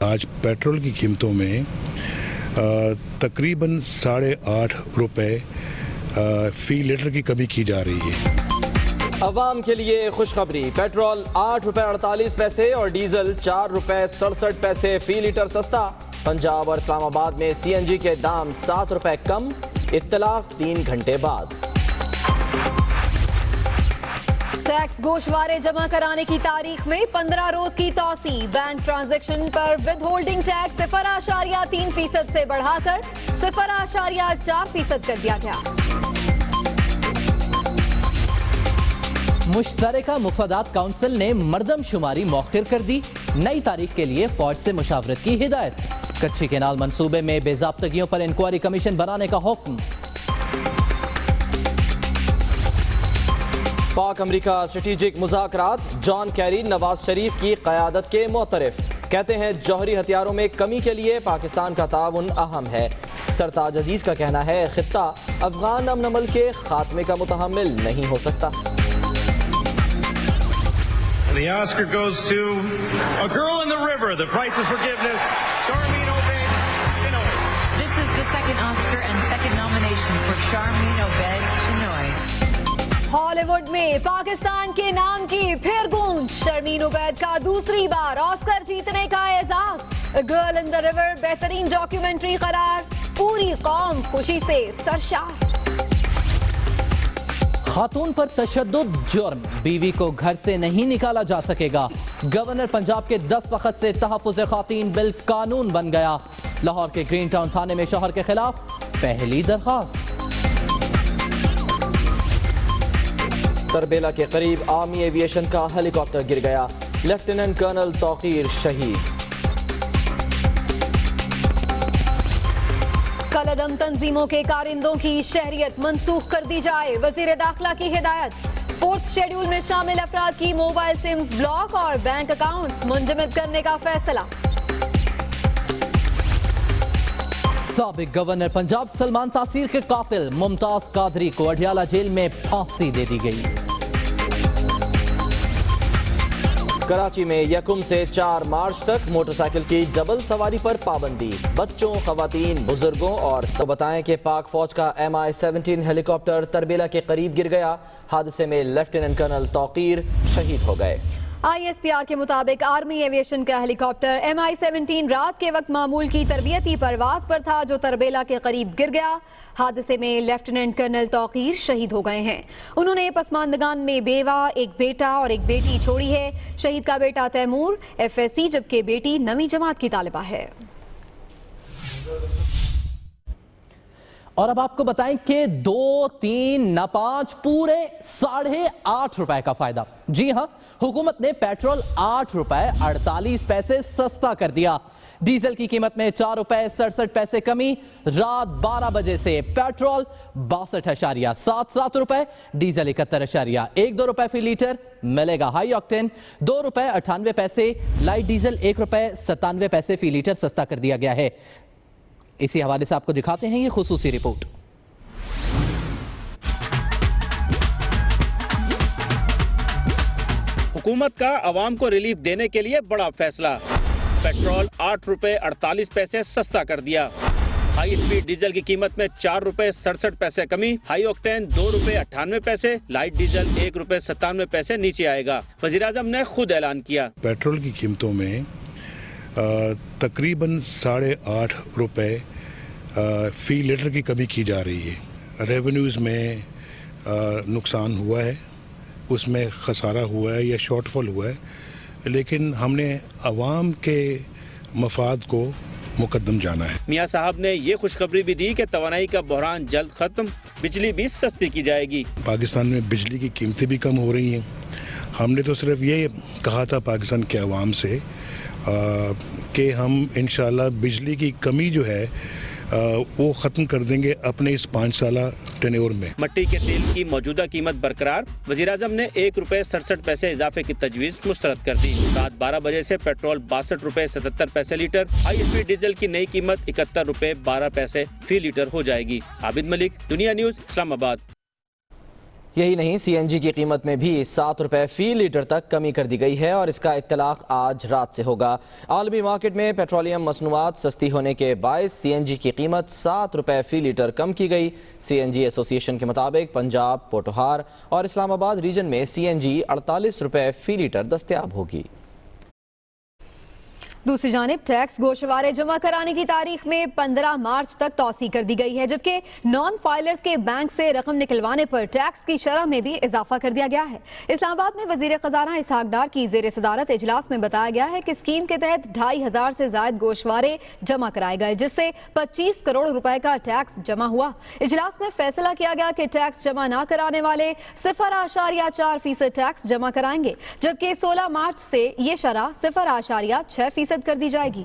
आज पेट्रोल की कीमतों में तकरीबन 8.5 रुपए फी लीटर की कमी की जा रही है। अवाम के लिए खुशखबरी, पेट्रोल 8 रुपए 48 पैसे और डीजल 4 रुपए 67 पैसे फी लीटर सस्ता। पंजाब और इस्लामाबाद में CNG के दाम 7 रुपए कम, इत्तलाक 3 घंटे बाद। टैक्स गोशवारे जमा कराने की तारीख में 15 रोज की तौसी। बैंक ट्रांजैक्शन पर विद होल्डिंग टैक्स 0.3% से बढ़ाकर 0.4% कर दिया गया। मुश्तरका मुफादात काउंसिल ने मरदमशुमारी मौखिर कर दी। नई तारीख के लिए फौज से मुशावरत की हिदायत। कच्ची केनाल मंसूबे में बेजाब्तगियों पर इंक्वायरी कमीशन बनाने का हुक्म। पाक अमरीका strategic मुज़ाकरात, John Kerry Nawaz Sharif की क़यादत के मोतरफ। कहते हैं जौहरी हथियारों में कमी के लिए पाकिस्तान का ताउन अहम है। सरताज अजीज का कहना है खित्ता अफगान अमन अमल के खात्मे का मुतहम्मिल नहीं हो सकता। The Oscar goes to A Girl in the River, The Price of Forgiveness, Sharmeen Obaid-Chinoy. This is the second Oscar and second nomination for Sharmeen Obaid-Chinoy. Hollywood में पाकिस्तान के नाम की फिर गूंज। शर्मीन उबैद का दूसरी बार ऑस्कर जीतने का एजाज। A Girl in the River बेहतरीन डॉक्यूमेंट्री करार, पूरी कौम खुशी से सरशार। खातून पर तशद्दुद जुर्म, बीवी को घर से नहीं निकाला जा सकेगा। गवर्नर पंजाब के दस्तखत से तहफ़्फ़ुज़ ख़ातीन बिल कानून बन गया। लाहौर के ग्रीन टाउन थाने में शौहर के खिलाफ पहली दरखास्त। तरबेला के करीब आर्मी एविएशन का हेलीकॉप्टर गिर गया, लेफ्टिनेंट कर्नल तौकीर शहीद। कलदम तंजीमों के कारिंदों की शहरियत मंसूख कर दी जाए, वजीर दाखिला की हिदायत। 4th शेड्यूल में शामिल अफराद की मोबाइल सिम्स ब्लॉक और बैंक अकाउंट्स मुंजमद करने का फैसला। साबिक गवर्नर पंजाब सलमान तासीर के कातिल मुमताज कादरी को अडियाला जेल में फांसी दे दी गई। कराची में 1 से 4 मार्च तक मोटरसाइकिल की डबल सवारी पर पाबंदी। बच्चों, खवातीन, बुजुर्गों और सब बताएं कि पाक फौज का MI-17 हेलीकॉप्टर तरबेला के करीब गिर गया। हादसे में लेफ्टिनेंट कर्नल तौकीर शहीद हो गए। ISPR के मुताबिक आर्मी एविएशन का हेलीकॉप्टर MI-17 रात के वक्त मामूल की तरबियती परवाज पर था जो तरबेला के करीब गिर गया। हादसे में लेफ्टिनेंट कर्नल तौकीर शहीद हो गए हैं। उन्होंने पसमानदगान में बेवा, एक बेटा और एक बेटी छोड़ी है। शहीद का बेटा तैमूर FSC जबकि बेटी 9वीं जमात की तालिबा है। और अब आपको बताएं कि 2, 3 न 5 पूरे 8.5 रुपए का फायदा। जी हां, हुकूमत ने पेट्रोल 8 रुपए 48 पैसे सस्ता कर दिया। डीजल की कीमत में 4 रुपए 67 पैसे कमी। रात 12 बजे से पेट्रोल 62.77 रुपए, डीजल 71.12 रुपए फी लीटर मिलेगा। हाई ऑक्टेन 2 रुपए 98 पैसे, लाइट डीजल 1 रुपए 97 पैसे फी लीटर सस्ता कर दिया गया है। इसी हवाले से आपको दिखाते हैं ये खुसूसी रिपोर्ट। हुकूमत का अवाम को रिलीफ देने के लिए बड़ा फैसला। पेट्रोल 8 रुपए 48 पैसे सस्ता कर दिया। हाई स्पीड डीजल की कीमत में 4 रुपए 67 पैसे कमी। हाई ऑक्टेन 2 रुपए 98 पैसे, लाइट डीजल 1 रुपए 97 पैसे नीचे आएगा। वज़ीर-ए-आज़म ने खुद ऐलान किया। पेट्रोल की कीमतों में तकरीबन 8.5 रुपए फी लीटर की कमी की जा रही है। रेवेन्यूज़ में नुकसान हुआ है, उसमें खसारा हुआ है या शॉर्टफॉल हुआ है, लेकिन हमने अवाम के मफाद को मुकद्दम जाना है। मियाँ साहब ने ये खुशखबरी भी दी कि तवानाई का बहरान जल्द खत्म, बिजली भी सस्ती की जाएगी। पाकिस्तान में बिजली की कीमतें भी कम हो रही हैं। हमने तो सिर्फ ये कहा था पाकिस्तान के अवाम से कि हम इंशाल्लाह बिजली की कमी जो है वो ख़त्म कर देंगे अपने इस 5 साला टेन्योर में। मट्टी के तेल की मौजूदा कीमत बरकरार। वज़ीर-ए-आज़म ने 1 रुपए 67 पैसे इजाफे की तजवीज़ मुस्तरद कर दी। रात 12 बजे से पेट्रोल 62 रुपए 77 पैसे लीटर, हाई स्पीड डीजल की नई कीमत 71 रुपए 12 पैसे फी लीटर हो जाएगी। आबिद मलिक, दुनिया न्यूज़, इस्लामाबाद। यही नहीं, सीएनजी की कीमत में भी 7 रुपए फी लीटर तक कमी कर दी गई है और इसका इत्तलाक आज रात से होगा। आलमी मार्केट में पेट्रोलियम मसनूआत सस्ती होने के बायस सीएनजी की कीमत 7 रुपए फी लीटर कम की गई। सीएनजी एसोसिएशन के मुताबिक पंजाब, पोटोहार और इस्लामाबाद रीजन में सीएनजी 48 रुपए फी लीटर दस्तयाब होगी। दूसरी जानिब टैक्स गोशवारे जमा कराने की तारीख में 15 मार्च तक तौसी कर दी गई है, जबकि नॉन फाइलर्स के बैंक से रकम निकलवाने पर टैक्स की शरह में भी इजाफा कर दिया गया है। इस्लामाबाद में वजीर खजाना इसहाक डार की जेर सदारत इजलास में बताया गया है कि स्कीम के तहत 2500 से ज्यादा गोशवारे जमा कराए गए, जिससे 25 करोड़ रुपए का टैक्स जमा हुआ। इजलास में फैसला किया गया कि टैक्स जमा न कराने वाले 0.4% टैक्स जमा कराएंगे, जबकि 16 मार्च से ये शरह 0.6% कर दी जाएगी।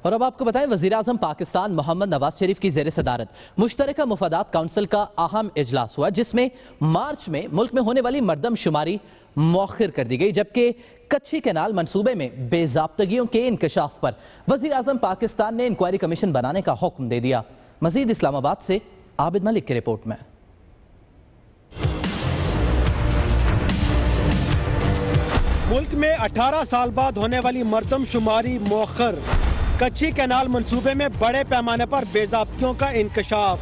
और अब आपको बताएं, वजीर आजम पाकिस्तान मोहम्मद नवाज शरीफ की जेर सदारत मुश्तरका मुफादात काउंसिल का अहम इजलास हुआ, जिसमें मार्च में मुल्क में होने वाली मरदमशुमारी मौखिर कर दी गई, जबकि कच्ची कैनाल मंसूबे में बेजाब्तगियों के इंकशाफ पर वजीर आजम पाकिस्तान ने इंक्वायरी कमीशन बनाने का हुक्म दे दिया। मजीद इस्लामाबाद से आबिद मलिक की रिपोर्ट में। मुल्क में 18 साल बाद होने वाली मरदमशुमारी मौखर, कच्ची कैनाल मंसूबे में बड़े पैमाने पर बेज़ाब्तियों का इंकशाफ,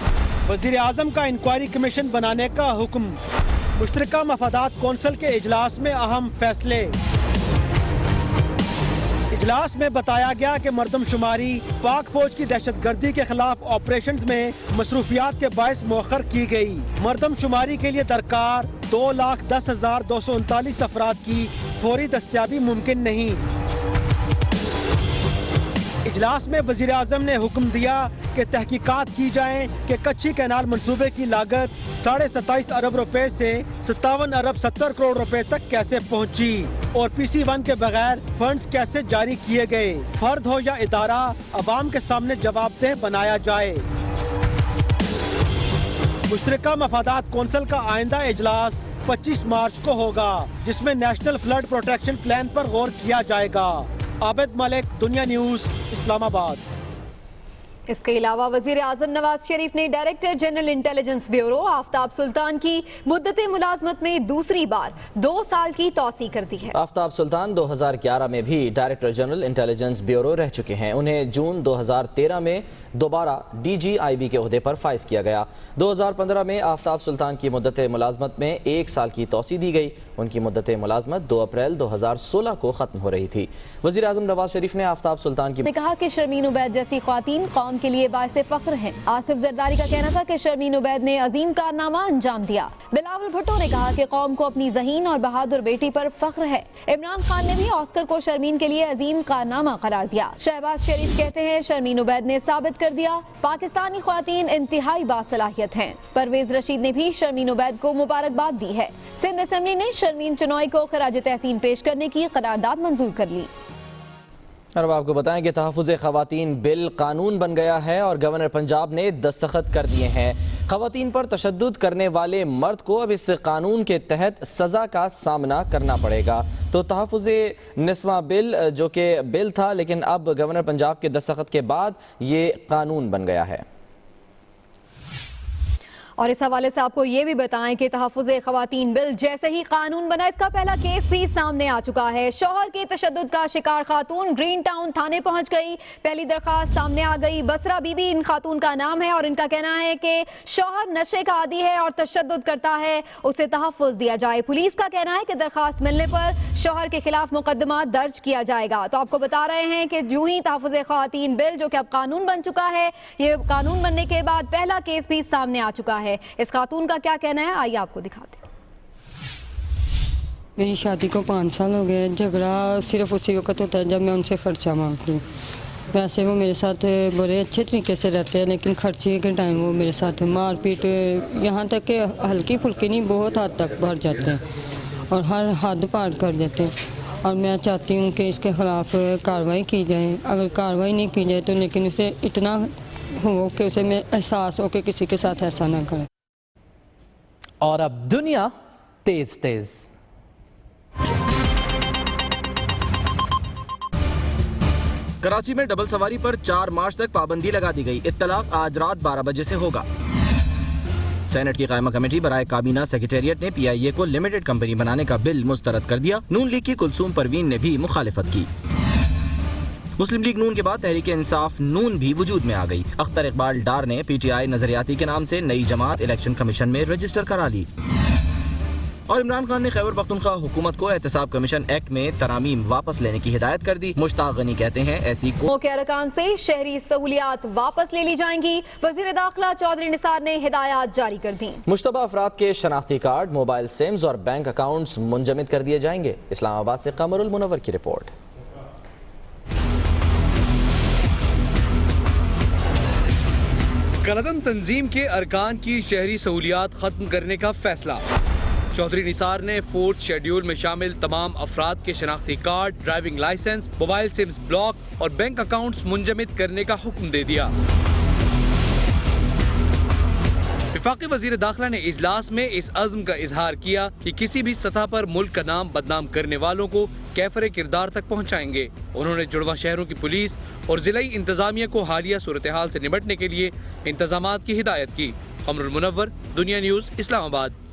वजीर आजम का इंक्वायरी कमीशन बनाने का हुक्म, मुश्तरका मफादात कौंसिल के इजलास में अहम फैसले। इजलास में बताया गया कि मरदमशुमारी पाक फौज की दहशतगर्दी के खिलाफ ऑपरेशंस में मसरूफियात के बायस मौखर की गई। मरदमशुमारी के लिए दरकार 2,10,239 अफराद की फौरी दस्तयाबी मुमकिन नहीं। इजलास में वजीर आजम ने हुक्म दिया कि तहकीकात की जाए कि कच्ची कैनाल मंसूबे की लागत 27.5 अरब रुपए से 57 अरब 70 करोड़ रुपए तक कैसे पहुंची और PC1 के बगैर फंड्स कैसे जारी किए गए। फर्द हो या इदारा, अवाम के सामने जवाबदेह बनाया जाए। मुश्तरका मफादात कौंसिल का आइंदा इजलास 25 मार्च को होगा, जिसमें नेशनल फ्लड प्रोटेक्शन प्लान पर गौर किया जाएगा। आबिद मलिक, दुनिया न्यूज़, इस्लामाबाद। इसके अलावा वजीर आजम नवाज शरीफ ने director general intelligence bureau Aftab Sultan की मुद्दत मुलाजमत में दूसरी बार 2 साल की तौसी कर दी है। आफ्ताब सुल्तान 2011 में भी डायरेक्टर जनरल इंटेलिजेंस ब्यूरो रह चुके हैं। उन्हें जून 2013 में दोबारा DGIB के ओहदे पर फाइज किया गया। 2015 में आफ्ताब सुल्तान की मुद्दत मुलाजमत में 1 साल की तौसी दी गई। उनकी मुद्दत मुलाजमत 2 अप्रैल 2016 को खत्म हो रही थी। वजीर आजम नवाज शरीफ ने आफ्ताब सुल्तान की कहा कि शर्मीन उबैद जैसी ख्वातीन कौम के लिए बाइसे फख्र हैं। आसिफ जरदारी का कहना था कि शर्मीन उबैद ने अजीम कारनामा अंजाम दिया। बिलावल भुट्टो ने कहा कि कौम को अपनी ज़हीन और बहादुर बेटी पर फख्र है। इमरान खान ने भी ऑस्कर को शर्मीन के लिए अजीम कारनामा करार दिया। शहबाज शरीफ कहते हैं शर्मीन उबैद ने साबित कर दिया पाकिस्तानी ख्वातीन इंतहाई बासलाहियत हैं। परवेज रशीद ने भी शर्मीन उबैद को मुबारकबाद दी है। सिंध असेंबली ने शर्मीन चनोई को खराज तहसीन पेश करने की करारदाद मंजूर कर ली। और अब आपको बताएं कि तहफ़्फ़ुज़ ख़वातीन बिल कानून बन गया है और गवर्नर पंजाब ने दस्तखत कर दिए हैं। ख़वातीन पर तशद्दुद करने वाले मर्द को अब इस कानून के तहत सज़ा का सामना करना पड़ेगा। तो तहफ़्फ़ुज़ निस्वा बिल जो कि बिल था, लेकिन अब गवर्नर पंजाब के दस्तखत के बाद ये कानून बन गया है। और इस हवाले से आपको ये भी बताएं कि तहफ़्फ़ुज़ ख़वातीन बिल जैसे ही कानून बना, इसका पहला केस भी सामने आ चुका है। शौहर के तशद्दुद का शिकार खातून ग्रीन टाउन थाने पहुंच गई। पहली दरखास्त सामने आ गई। बसरा बीबी इन खातून का नाम है और इनका कहना है कि शौहर नशे का आदी है और तशद्दुद करता है, उसे तहफ़्फ़ुज़ दिया जाए। पुलिस का कहना है कि दरखास्त मिलने पर शौहर के खिलाफ मुकदमा दर्ज किया जाएगा। तो आपको बता रहे हैं कि यूं ही तहफ़्फ़ुज़ ख़वातीन बिल जो कि अब कानून बन चुका है, ये कानून बनने के बाद पहला केस भी सामने आ चुका है। इस खातून का क्या कहना है, आइए आपको दिखाते हैं। मेरी शादी को 5 साल हो गए। झगड़ा सिर्फ उसी वक्त होता है जब मैं उनसे खर्चा मांगती हूँ। वैसे वो मेरे साथ बड़े अच्छे तरीके से रहते हैं, लेकिन खर्चे के टाइम वो मेरे साथ मारपीट, यहाँ तक कि हल्की फुल्की नहीं, बहुत हद तक बढ़ जाते हैं और हर हद पार कर देते हैं। और मैं चाहती हूँ कि इसके खिलाफ कार्रवाई की जाए। अगर कार्रवाई नहीं की जाए तो लेकिन उसे इतना हो कि उसे में एहसास हो कि किसी के साथ ऐसा ना करे। और अब दुनिया तेज तेज। कराची में डबल सवारी पर 4 मार्च तक पाबंदी लगा दी गई। इत्तलाक आज रात 12 बजे से होगा। सेनेट की कायमा कमेटी बराए काबीना सेक्रेटेरिएट ने PIA को लिमिटेड कंपनी बनाने का बिल मुस्तरद कर दिया। नून लीग की कुलसूम परवीन ने भी मुखालिफत की। मुस्लिम लीग नून के बाद तहरीक इंसाफ नून भी वजूद में आ गई। अख्तर इकबाल डार ने PTI नजरियाती के नाम से नई जमात इलेक्शन कमीशन में रजिस्टर करा ली। और इमरान खान ने खैबर पख्तूनख्वा हुकूमत को एहतसाब कमीशन एक्ट में तरामीम वापस लेने की हिदायत कर दी। मुश्ताक गनी कहते हैं ऐसी के अरकान से शहरी सहूलियात वापस ले ली जाएंगी। वजीर दाखिला चौधरी निसार ने हिदायत जारी कर दी। मुश्तबा अफराद के शनाख्ती कार्ड, मोबाइल सिम्स और बैंक अकाउंट्स मुंजमद कर दिए जाएंगे। इस्लामाबाद से कमरुल मुनव्वर की रिपोर्ट। कलदम तंजीम के अरकान की शहरी सहूलियात खत्म करने का फैसला। चौधरी निसार ने 4th शेड्यूल में शामिल तमाम अफराद के शनाख्ती card, driving licence, mobile sims block और बैंक अकाउंट्स मुंजमद करने का हुक्म दे दिया। वफाकी वजीर दाखिला ने इजलास में इस अज़्म का इजहार किया कि किसी भी सतह पर मुल्क का नाम बदनाम करने वालों को कैफरे किरदार तक पहुँचाएंगे। उन्होंने जुड़वा शहरों की पुलिस और जिलाई इंतजामिया को हालिया सूरत हाल से निपटने के लिए इंतजामात की हिदायत की। कमरुल मुनव्वर, दुनिया न्यूज़, इस्लामाबाद।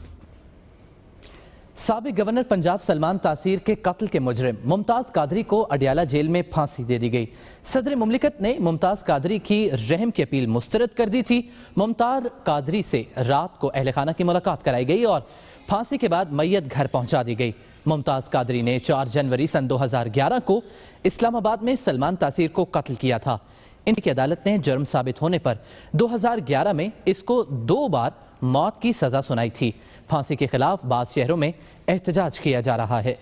साबिक गवर्नर पंजाब सलमान तासीर के कत्ल के मुजरिम मुमताज कादरी को अडियाला जेल में फांसी दे दी गई। सदर मुमलिकत ने मुमताज कादरी की रहम की अपील मुस्तरद कर दी थी। मुमताज कादरी से रात को अहल खाना की मुलाकात कराई गई और फांसी के बाद मैयत घर पहुंचा दी गई। मुमताज कादरी ने 4 जनवरी सन 2011 को इस्लामाबाद में सलमान तासीर को कत्ल किया था। इनकी अदालत ने जुर्म साबित होने पर 2011 में इसको 2 बार मौत की सजा सुनाई थी। फांसी के खिलाफ बाज़ शहरों में एहतजाज किया जा रहा है।